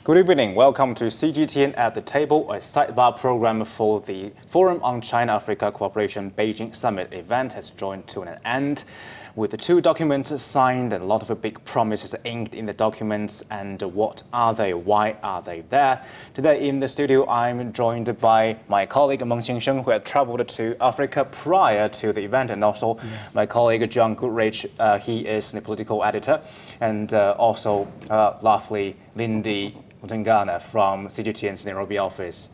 Good evening. Welcome to CGTN at the Table, a sidebar program for the Forum on China-Africa Cooperation Beijing Summit event has joined to an end with the two documents signed and a lot of big promises inked in the documents. And what are they? Why are they there? Today in the studio, I'm joined by my colleague Meng Xingsheng, who had traveled to Africa prior to the event, and also my colleague John Goodrich. He is the political editor, and also lovely Lindy Mutangana from CGTN's Nairobi office.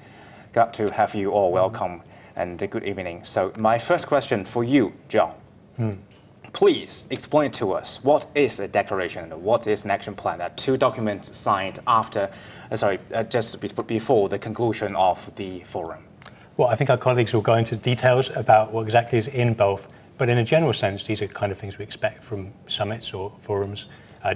Got to have you all welcome and good evening. So my first question for you, John. Please explain to us what is a declaration and what is an action plan. That two documents signed after, just before the conclusion of the forum. Well, I think our colleagues will go into details about what exactly is in both. But in a general sense, these are the kind of things we expect from summits or forums.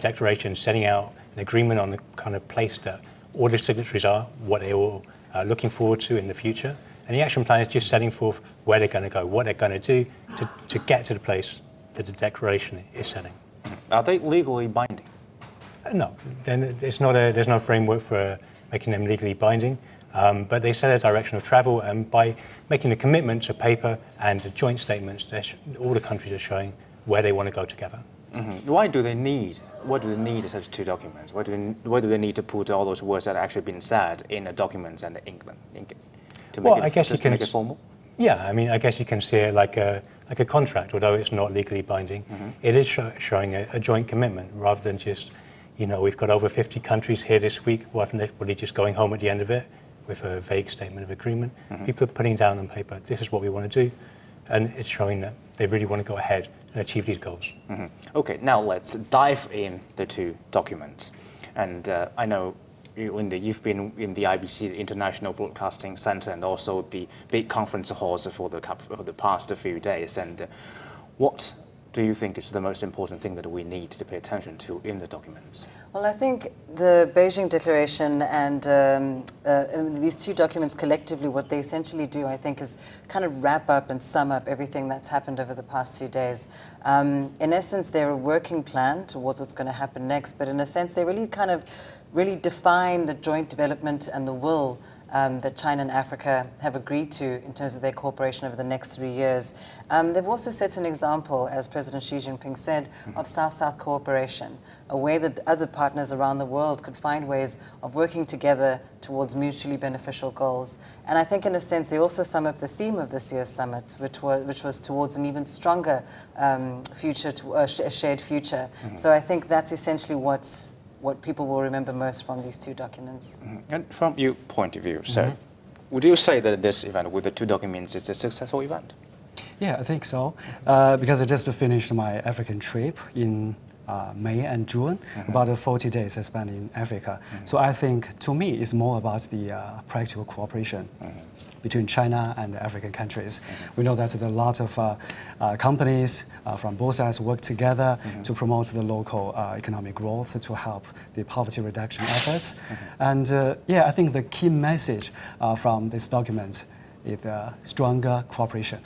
Declarations setting out an agreement on the kind of place that all the signatories are, what they're all looking forward to in the future. And the action plan is just setting forth where they're going to go, what they're going to do to get to the place that the declaration is setting. Are they legally binding? No, then there's no framework for making them legally binding, but they set a direction of travel, and by making a commitment to paper and the joint statements, all the countries are showing where they want to go together. Why do they need such two documents? Why do they need to put all those words that have actually been said in a document and ink it to make it formal? Yeah, I mean, I guess you can see it like a contract, although it's not legally binding. It is showing a joint commitment rather than just, we've got over 50 countries here this week, rather than everybody just going home at the end of it with a vague statement of agreement. People are putting down on paper, this is what we want to do, and it's showing that they really want to go ahead and achieve these goals. Okay, now let's dive in the two documents. And I know, Linda, you've been in the IBC, the International Broadcasting Center, and also the big conference halls for the past few days. And what do you think is the most important thing that we need to pay attention to in the documents? Well, I think the Beijing Declaration and these two documents collectively, what they essentially do, I think, is kind of wrap up and sum up everything that's happened over the past 2 days. In essence, they're a working plan towards what's going to happen next, but in a sense, they really define the joint development and the will that China and Africa have agreed to in terms of their cooperation over the next 3 years. They've also set an example, as President Xi Jinping said, of South-South cooperation, a way that other partners around the world could find ways of working together towards mutually beneficial goals. And I think, in a sense, they also sum up the theme of this year's summit, which was towards an even stronger future, a shared future. So I think that's essentially what people will remember most from these two documents. And from your point of view, so would you say that this event with the two documents is a successful event? Yeah, I think so. Because I just finished my African trip in May and June, about 40 days I spent in Africa. So I think, to me, it's more about the practical cooperation between China and the African countries. We know that there are a lot of companies from both sides work together to promote the local economic growth, to help the poverty reduction efforts. And yeah, I think the key message from this document is stronger cooperation.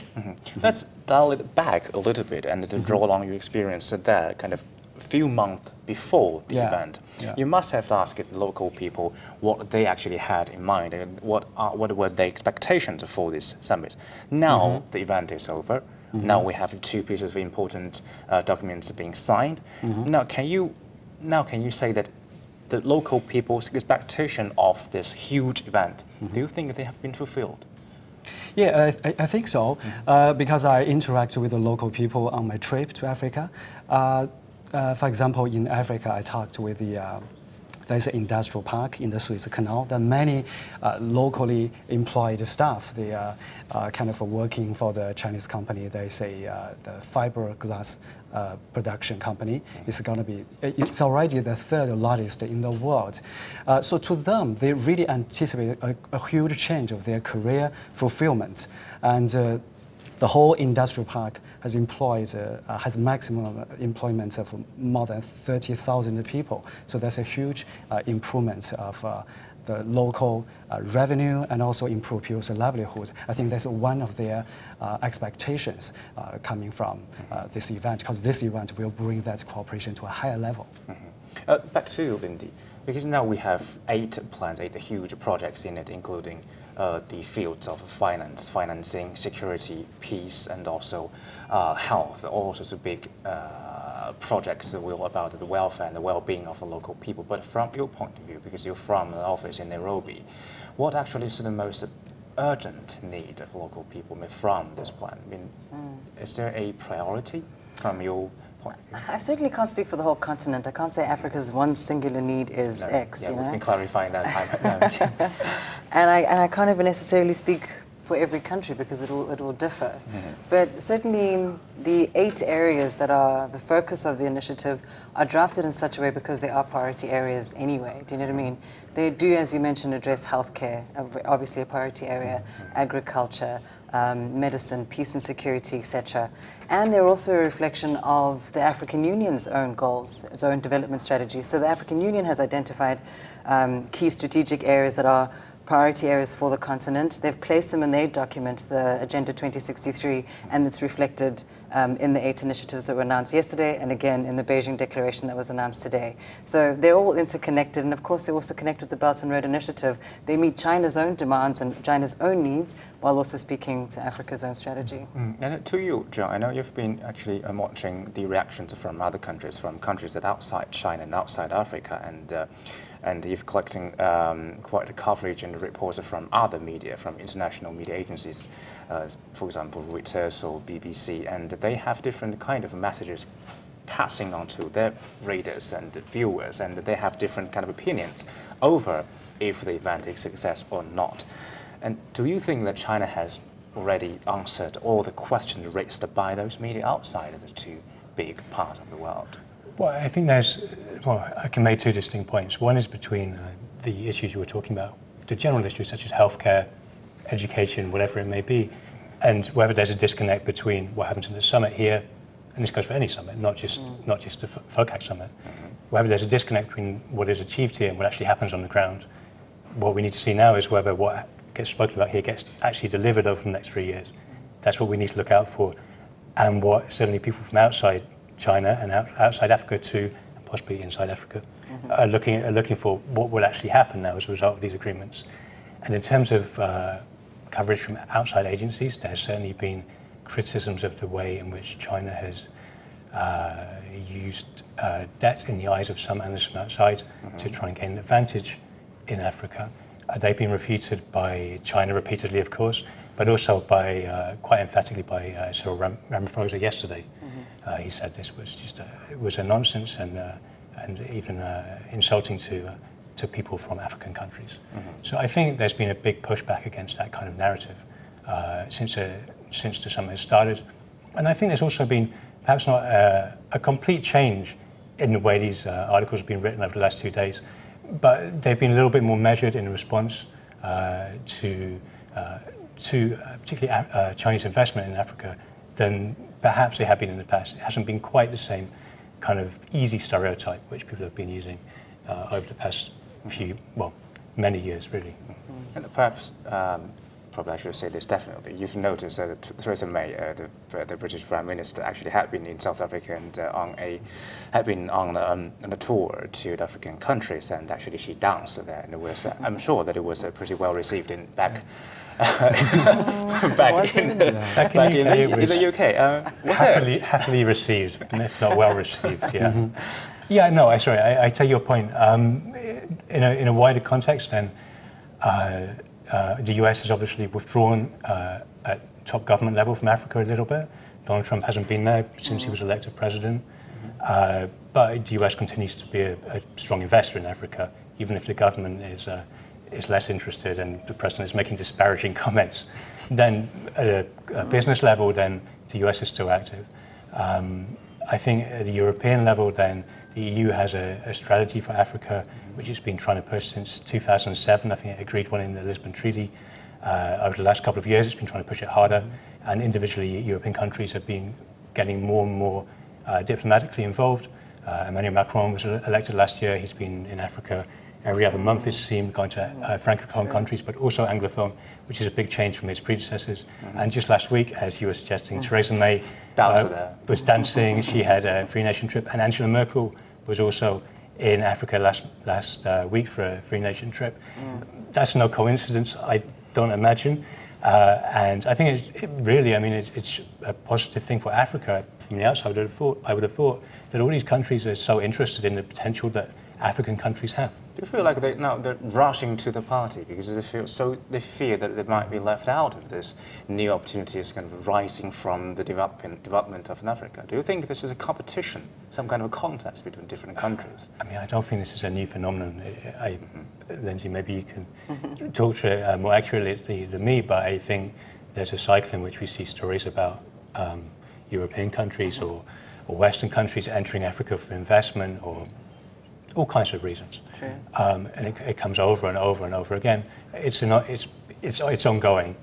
Let's dial it back a little bit and to draw along your experience there, kind of few months before the event. You must have asked local people what they actually had in mind and what were their expectations for this summit. Now the event is over. Now we have two pieces of important documents being signed. Now can you say that the local people's expectation of this huge event, do you think they have been fulfilled? Yeah, I think so, because I interact with the local people on my trip to Africa. For example, in Africa, I talked with there's an industrial park in the Suez Canal. There are many locally employed staff. They are kind of working for the Chinese company. There's the fiberglass production company. It's already the third largest in the world. So to them, they really anticipate a huge change of their career fulfillment. And the whole industrial park has has maximum employment of more than 30,000 people. So that's a huge improvement of the local revenue and also improve people's livelihood. I think that's one of their expectations coming from this event, because this event will bring that cooperation to a higher level. Back to you, Lindy. Because now we have 8 plans, 8 huge projects in it, including the fields of finance, financing, security, peace, and also health. All sorts of big projects that will about the welfare and the well-being of the local people. But from your point of view, because you're from the office in Nairobi, what actually is the most urgent need of local people from this plan? I mean, is there a priority from your point of view? I certainly can't speak for the whole continent. I can't say Africa's one singular need is X. Yeah, we've been clarifying that time. And I can't even necessarily speak for every country because it will differ. But certainly the 8 areas that are the focus of the initiative are drafted in such a way because they are priority areas anyway. Do you know what I mean? They do, as you mentioned, address healthcare, obviously a priority area, agriculture, medicine, peace and security, etc. And they're also a reflection of the African Union's own goals, its own development strategy. So the African Union has identified key strategic areas that are priority areas for the continent. They've placed them in their document, the Agenda 2063, and it's reflected in the 8 initiatives that were announced yesterday and again in the Beijing Declaration that was announced today. So they're all interconnected, and of course they also connect with the Belt and Road Initiative. They meet China's own demands and China's own needs while also speaking to Africa's own strategy. And to you, John, I know you've been actually watching the reactions from other countries, from countries that are outside China and outside Africa, and you've collecting quite a coverage and reports from other media, from international media agencies, for example, Reuters or BBC, and they have different kind of messages passing on to their readers and viewers, and they have different kind of opinions over if the event is a success or not. And do you think that China has already answered all the questions raised by those media outside of the 2 big parts of the world? Well, I think I can make 2 distinct points. One is between the issues you were talking about, the general issues such as healthcare, education, whatever it may be, and whether there's a disconnect between what happens in the summit here, and this goes for any summit, not just the FOCAC summit, whether there's a disconnect between what is achieved here and what actually happens on the ground. What we need to see now is whether what gets spoken about here gets actually delivered over the next 3 years. That's what we need to look out for, and what certainly people from outside China and outside Africa too, and possibly inside Africa, are looking for what will actually happen now as a result of these agreements. And in terms of coverage from outside agencies, there's certainly been criticisms of the way in which China has used debt in the eyes of some analysts from outside to try and gain an advantage in Africa. They've been refuted by China repeatedly, of course, but also by quite emphatically by Cyril Ramaphosa yesterday. He said this was just it was a nonsense and even insulting to people from African countries. So I think there's been a big pushback against that kind of narrative since the summit started, and I think there's also been perhaps not a complete change in the way these articles have been written over the last 2 days, but they've been a little bit more measured in response to particularly Chinese investment in Africa than perhaps they have been in the past. It hasn't been quite the same kind of easy stereotype which people have been using over the past many years, really. And perhaps, probably I should say this definitely, you've noticed that Theresa May, the British Prime Minister, actually had been in South Africa and had been on a tour to the African countries, and actually she danced there, and it was, I'm sure that it was pretty well received back in the UK. Happily received, if not well received, yeah. Yeah, no, I take your point. In a wider context, then, the US has obviously withdrawn at top government level from Africa a little bit. Donald Trump hasn't been there since he was elected president. But the US continues to be a strong investor in Africa, even if the government is less interested and the president is making disparaging comments. Then at a business level, then the US is still active. I think at the European level, then the EU has a strategy for Africa, which it's been trying to push since 2007. I think it agreed one in the Lisbon Treaty. Over the last couple of years, it's been trying to push it harder. And individually, European countries have been getting more and more diplomatically involved. Emmanuel Macron was elected last year. He's been in Africa every other month, it seemed, going to Francophone countries, but also Anglophone, which is a big change from his predecessors. And just last week, as you were suggesting, Theresa May was dancing. She had a Free Nation trip, and Angela Merkel was also in Africa last week for a three-nation trip. That's no coincidence, I don't imagine. And I think it's a positive thing for Africa. From the outside, I would have thought that all these countries are so interested in the potential that African countries have. Do you feel like they're rushing to the party because they fear that they might be left out of this new opportunities kind of rising from the development of Africa? Do you think this is a competition, some kind of a contest between different countries? I mean, I don't think this is a new phenomenon. Lindsay, maybe you can talk to it more accurately than me, but I think there's a cycle in which we see stories about European countries or Western countries entering Africa for investment or all kinds of reasons. Sure. And it comes over and over and over again. It's ongoing.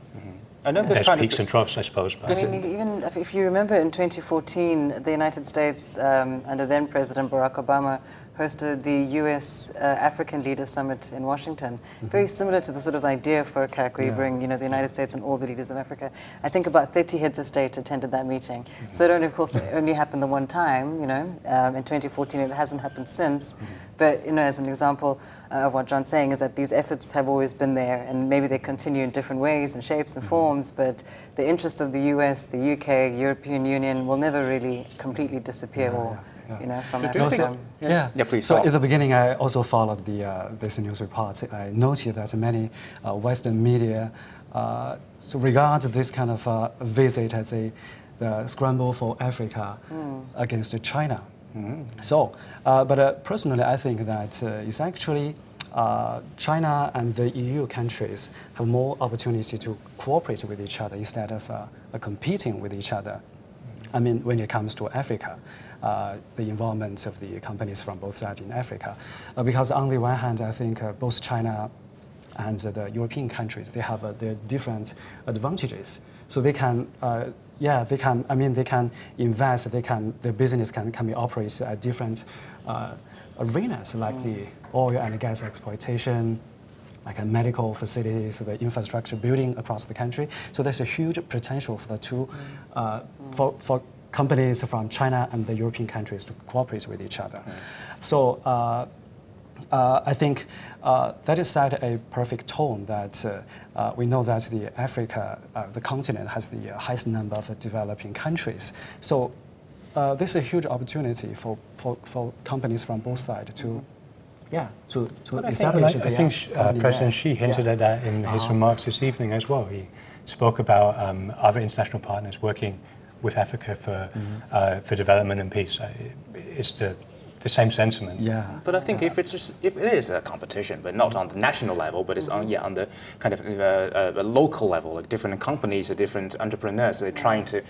I know there's peaks and troughs, I suppose. But I mean, even if you remember in 2014, the United States, under then President Barack Obama, hosted the U.S. African Leaders Summit in Washington. Very similar to the sort of idea for CAC, where you bring, the United States and all the leaders of Africa. I think about 30 heads of state attended that meeting. So it only, of course, it only happened the one time, in 2014. It hasn't happened since. But, as an example of what John's saying is that these efforts have always been there, and maybe they continue in different ways and shapes and forms, but the interest of the US, the UK, European Union will never really completely disappear from Africa. Yeah, please. So at the beginning, I also followed this news report. I noted that many Western media regard this kind of visit as the scramble for Africa against China. So, but personally, I think that it's actually China and the EU countries have more opportunity to cooperate with each other instead of competing with each other. I mean, when it comes to Africa, the involvement of the companies from both sides in Africa. Because on the one hand, I think both China and the European countries, they have their different advantages. So they can, they can invest, their business can be operated at different arenas, like the oil and gas exploitation, like medical facilities, the infrastructure building across the country. So there's a huge potential for the two, for companies from China and the European countries to cooperate with each other. So I think that is set a perfect tone that we know that the continent has the highest number of developing countries. So there's a huge opportunity for companies from both sides to establish. I think President Xi hinted at that in his remarks this evening as well. He spoke about other international partners working with Africa for development and peace. It's the same sentiment. Yeah. But I think if it is a competition, but not on the national level, but it's on the kind of a local level, like different companies, different entrepreneurs, they're trying to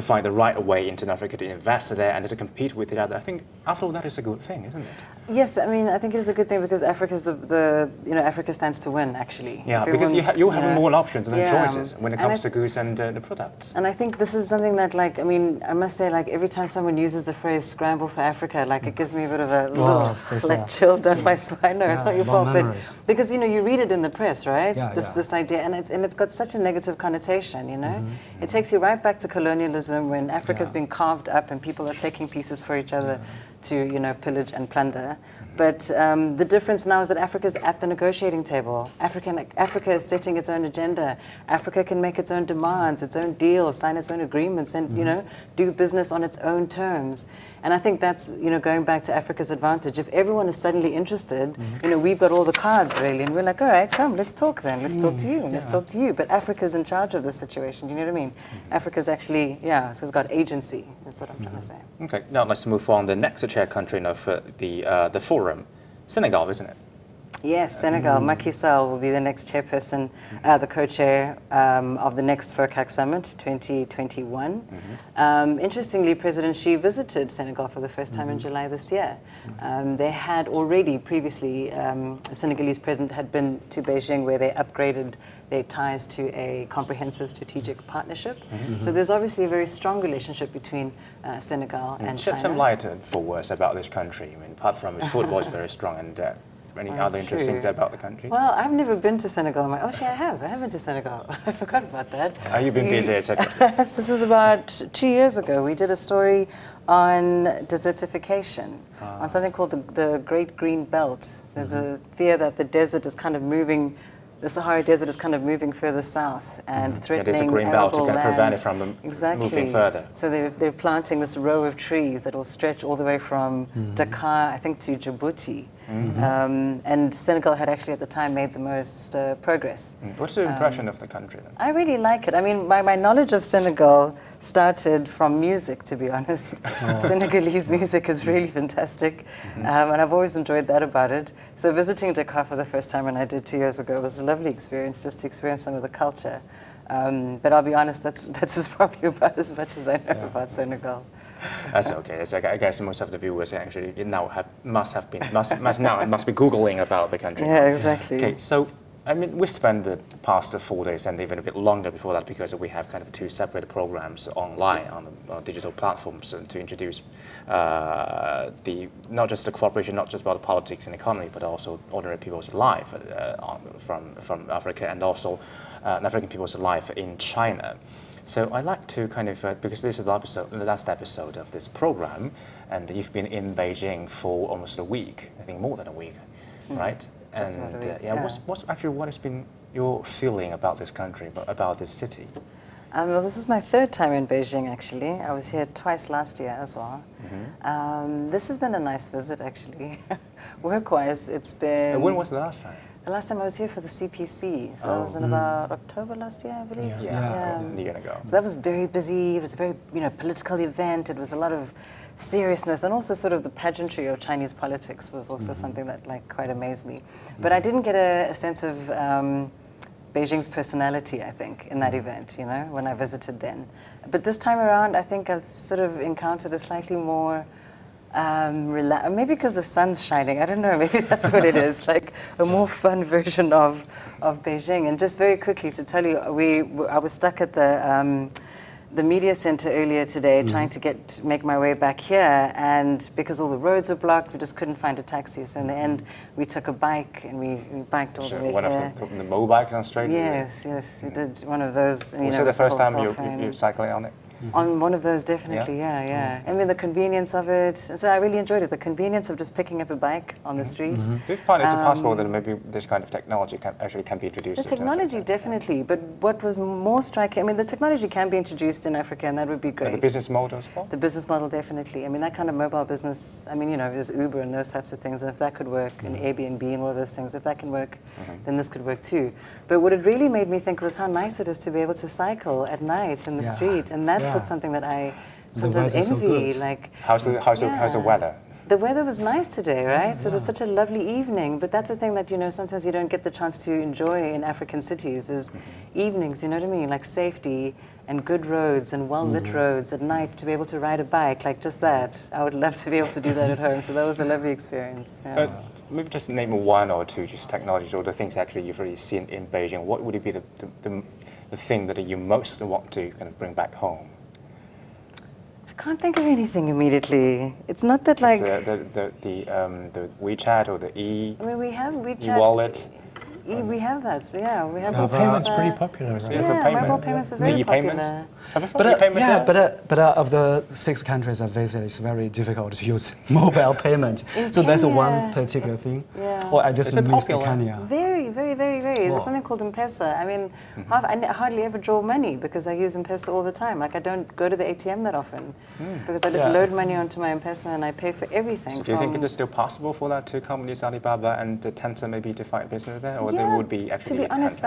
find the right way into Africa to invest there and to compete with each other. I think after all that is a good thing, isn't it? Yes, I mean, I think it is a good thing because Africa's Africa stands to win, actually. Yeah, because you have more options and choices when it comes to goods and the products. And I think this is something that, I must say, every time someone uses the phrase "scramble for Africa," it gives me a bit of a chill down my spine. No, it's not your fault, but because you read it in the press, right? This idea, and it's got such a negative connotation. It takes you right back to colonialism when Africa's been carved up and people are taking pieces for each other to pillage and plunder. But the difference now is that Africa's at the negotiating table. Africa is setting its own agenda. Africa can make its own demands, its own deals, sign its own agreements, and do business on its own terms. And I think that's going back to Africa's advantage. If everyone is suddenly interested, we've got all the cards really, and we're like, all right, come, let's talk then. Let's talk to you. Let's talk to you. But Africa's in charge of this situation. Do you know what I mean? Africa's actually, it's got agency. That's what I'm trying to say. Okay, now let's move on. The next chair country of the forum, Senegal, isn't it? Yes, Senegal. Macky Sall will be the next chairperson, the co-chair of the next FOCAC Summit 2021. Interestingly, President Xi visited Senegal for the first time in July this year. They had already previously, the Senegalese president had been to Beijing where they upgraded their ties to a comprehensive strategic partnership. So there's obviously a very strong relationship between Senegal and China. Shed some light for us about this country. I mean, apart from its football is very strong and any Well, other that's interesting true. things about the country? Well, I've never been to Senegal. I'm like, oh, shit, I have. I have been to Senegal. I forgot about that. You've been busy, etc. This was about 2 years ago. We did a story on desertification, on something called the Great Green Belt. There's a fear that the desert is kind of moving, the Sahara Desert is kind of moving further south and threatening there's a green belt to arable kind of prevent land. it from Exactly. moving further. So they're planting this row of trees that will stretch all the way from Dakar, I think, to Djibouti. And Senegal had actually at the time made the most progress. What's your impression of the country then? I really like it. I mean, my knowledge of Senegal started from music, to be honest. Senegalese music is really fantastic, and I've always enjoyed that about it. So visiting Dakar for the first time when I did 2 years ago was a lovely experience, just to experience some of the culture. But I'll be honest, that's probably about as much as I know about Senegal. That's okay. I guess most of the viewers actually must be Googling about the country. Yeah, exactly. Okay, so I mean, we spent the past 4 days and even a bit longer before that because we have kind of 2 separate programs online on digital platforms to introduce not just the cooperation, not just about politics and economy, but also ordinary people's life from Africa and also African people's life in China. So I'd like to kind of, because this is the last episode of this program, and you've been in Beijing for almost a week, I think more than a week, right? Just And about a week, yeah, what has been your feeling about this country, about this city? Well, this is my 3rd time in Beijing, actually. I was here twice last year as well. This has been a nice visit, actually. Work-wise, it's been... When was the last time? The last time I was here for the CPC, so that was in about October last year, I believe. Yeah. A year ago. So that was very busy. It was a very, political event. It was a lot of seriousness, and also sort of the pageantry of Chinese politics was also something that quite amazed me. But I didn't get a sense of Beijing's personality, I think, in that event, when I visited then. But this time around, I think I've sort of encountered a slightly more maybe because the sun's shining, I don't know, maybe that's what it is, like a more fun version of Beijing. And just very quickly to tell you, I was stuck at the media center earlier today trying to make my way back here, and because all the roads were blocked, we just couldn't find a taxi. So in the end, we took a bike and we biked all the way one here. of the mobikes on straight? Yes, we did one of those. Was it the first time you're cycling on it? On one of those, definitely, yeah. I mean, the convenience of it. So I really enjoyed it. The convenience of just picking up a bike on the street. Do you find it's possible that maybe this kind of technology can be introduced? The technology, definitely. But what was more striking, I mean, the technology can be introduced in Africa, and that would be great. And the business model as well? The business model, definitely. I mean, that kind of mobile business, I mean, there's Uber and those types of things, and if that could work, and Airbnb and all of those things, if that can work, then this could work too. But what it really made me think was how nice it is to be able to cycle at night in the street, and that's what's something that I sometimes envy. How's the weather? The weather was nice today, right? So it was such a lovely evening. But that's the thing that, sometimes you don't get the chance to enjoy in African cities is evenings, you know what I mean? Like safety and good roads and well-lit roads at night, to be able to ride a bike, like just that. I would love to be able to do that at home. So that was a lovely experience. Yeah. Maybe just name 1 or 2 just technologies or the things actually you've already seen in Beijing. What would be the thing that you most want to kind of bring back home? I can't think of anything immediately. It's not that like the WeChat or the I mean, we have WeChat. E-wallet. We have that. So yeah, we have mobile payments pretty popular. Right? Yeah, mobile payments are very popular. Have you found e-payments there? But of the 6 countries I visited, it's very difficult to use mobile payment. So that's one particular thing. Yeah. Or I just missed Kenya. Very. There's something called M-Pesa. I mean, I hardly ever draw money because I use M-Pesa all the time. Like I don't go to the ATM that often because I just load money onto my M-Pesa and I pay for everything. So do you think it is still possible for that to companies Alibaba and Tencent maybe to find business there, or there would be actually? To be honest,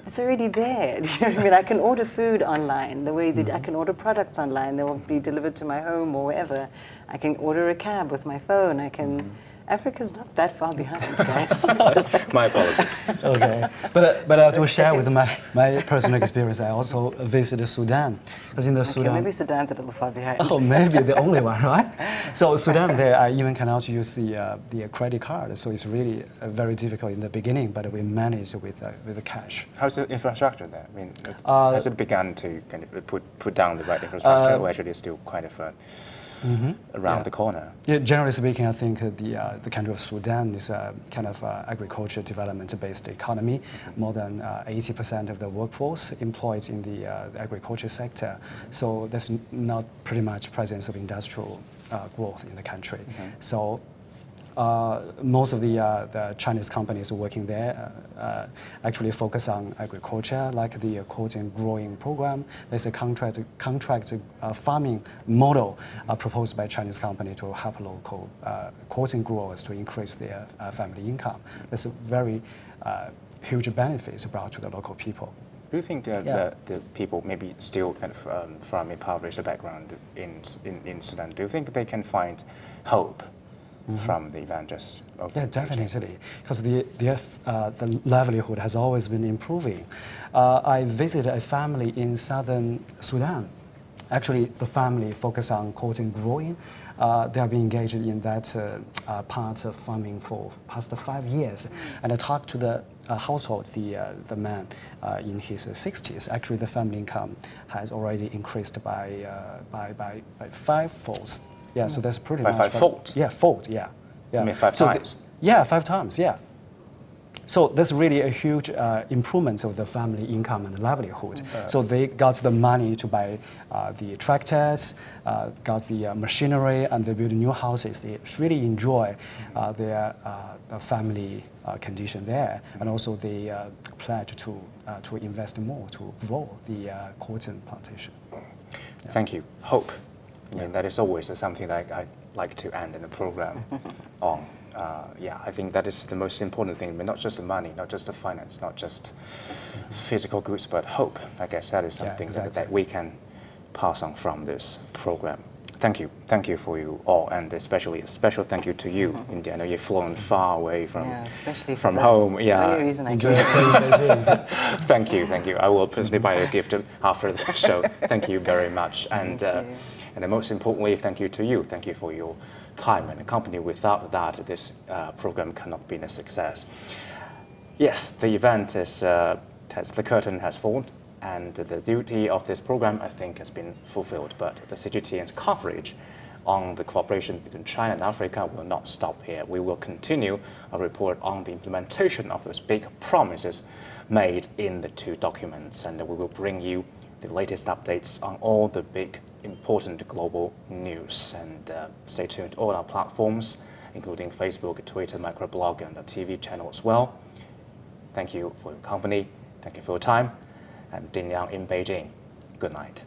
it's already there. Do you know what I mean? I can order food online the way that I can order products online. They will be delivered to my home or wherever. I can order a cab with my phone. I can. Africa's not that far behind, guys. My apologies. Okay, but to share with my personal experience, I also visited Sudan. Because in the Sudan, maybe Sudan's a little far behind. Oh, maybe the only one, right? So Sudan, there I even cannot use the credit card, so it's really very difficult in the beginning. But we managed with the cash. How's the infrastructure there? I mean, has it begun to kind of put down the right infrastructure, or actually it's still kind of around the corner. Yeah, generally speaking, I think the country of Sudan is a kind of agriculture development-based economy. More than 80% of the workforce employed in the agriculture sector. So there's not pretty much presence of industrial growth in the country. So most of the Chinese companies working there actually focus on agriculture, like the cotton growing program. There's a contract farming model proposed by Chinese company to help local cotton growers to increase their family income. There's a very huge benefits brought to the local people. Do you think the people maybe still kind of from impoverished background in Sudan, do you think they can find hope from the event just over? Yeah, definitely, because the livelihood has always been improving. I visited a family in southern Sudan. Actually, the family focus on cotton growing. They have been engaged in that part of farming for past 5 years. And I talked to the household, the man in his 60s. Actually, the family income has already increased by 5 folds. Yeah, so that's pretty much. By 5 folds? Yeah, fold, yeah. I mean 5 times? Yeah, 5 times, yeah. So that's really a huge improvement of the family income and livelihood. So they got the money to buy the tractors, got the machinery, and they build new houses. They really enjoy their family condition there. And also they pledge to invest more to grow the cotton plantation. Yeah. Thank you. Hope. I mean, that is always something that I like to end in the program on. Yeah, I think that is the most important thing, but not just the money, not just the finance, not just physical goods, but hope. I guess that is something that we can pass on from this program. Thank you. Thank you for you all, and especially a special thank you to you, India. I know you've flown far away from, especially from home. It's the only reason I came. Thank you, thank you. I will personally buy a gift after the show. Thank you very much. And most importantly, thank you to you. Thank you for your time and company. Without that, this program cannot be a success. Yes, the event is, the curtain has fallen, and the duty of this program, I think, has been fulfilled. But the CGTN's coverage on the cooperation between China and Africa will not stop here. We will continue a report on the implementation of those big promises made in the 2 documents, and we will bring you the latest updates on all the big important global news. And stay tuned to all our platforms, including Facebook, Twitter, microblog, and our TV channel as well. Thank you for your company. Thank you for your time. And Ding Yang in Beijing. Good night.